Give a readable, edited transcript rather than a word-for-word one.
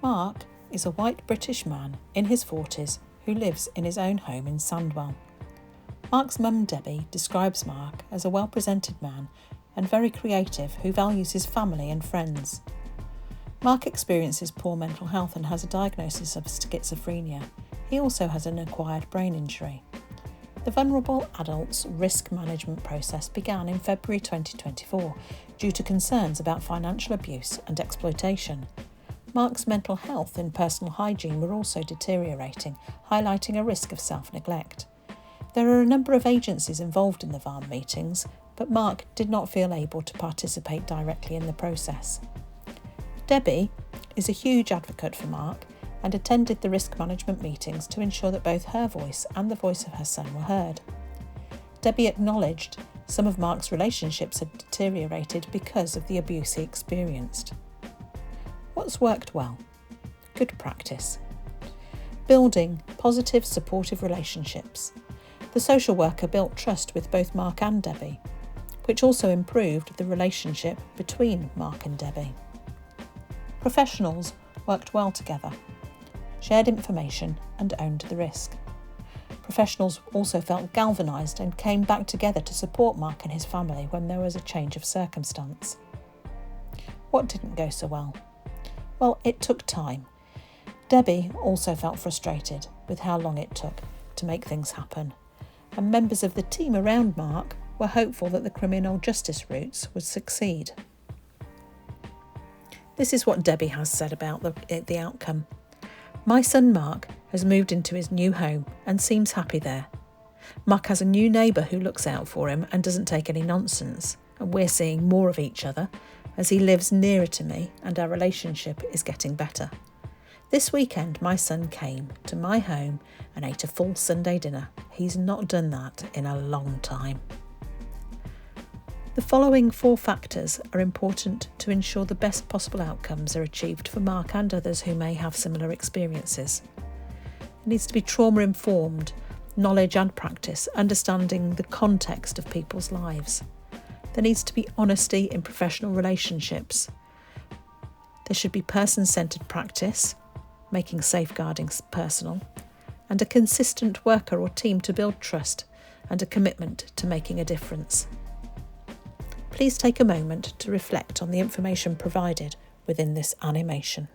Mark is a white British man in his 40s who lives in his own home in Sandwell. Mark's mum Debbie describes Mark as a well-presented man and very creative who values his family and friends. Mark experiences poor mental health and has a diagnosis of schizophrenia. He also has an acquired brain injury. The Vulnerable Adults Risk Management process began in February 2024 due to concerns about financial abuse and exploitation. Mark's mental health and personal hygiene were also deteriorating, highlighting a risk of self-neglect. There are a number of agencies involved in the VARM meetings, but Mark did not feel able to participate directly in the process. Debbie is a huge advocate for Mark and attended the risk management meetings to ensure that both her voice and the voice of her son were heard. Debbie acknowledged some of Mark's relationships had deteriorated because of the abuse he experienced. What's worked well? Good practice. Building positive, supportive relationships. The social worker built trust with both Mark and Debbie, which also improved the relationship between Mark and Debbie. Professionals worked well together, shared information and owned the risk. Professionals also felt galvanised and came back together to support Mark and his family when there was a change of circumstance. What didn't go so well? Well, it took time. Debbie also felt frustrated with how long it took to make things happen, and members of the team around Mark were hopeful that the criminal justice routes would succeed. This is what Debbie has said about the outcome. My son Mark has moved into his new home and seems happy there. Mark has a new neighbour who looks out for him and doesn't take any nonsense, and we're seeing more of each other as he lives nearer to me and our relationship is getting better. This weekend my son came to my home and ate a full Sunday dinner. He's not done that in a long time. The following 4 factors are important to ensure the best possible outcomes are achieved for Mark and others who may have similar experiences. It needs to be trauma-informed, knowledge and practice, understanding the context of people's lives. There needs to be honesty in professional relationships. There should be person-centred practice, making safeguarding personal, and a consistent worker or team to build trust and a commitment to making a difference. Please take a moment to reflect on the information provided within this animation.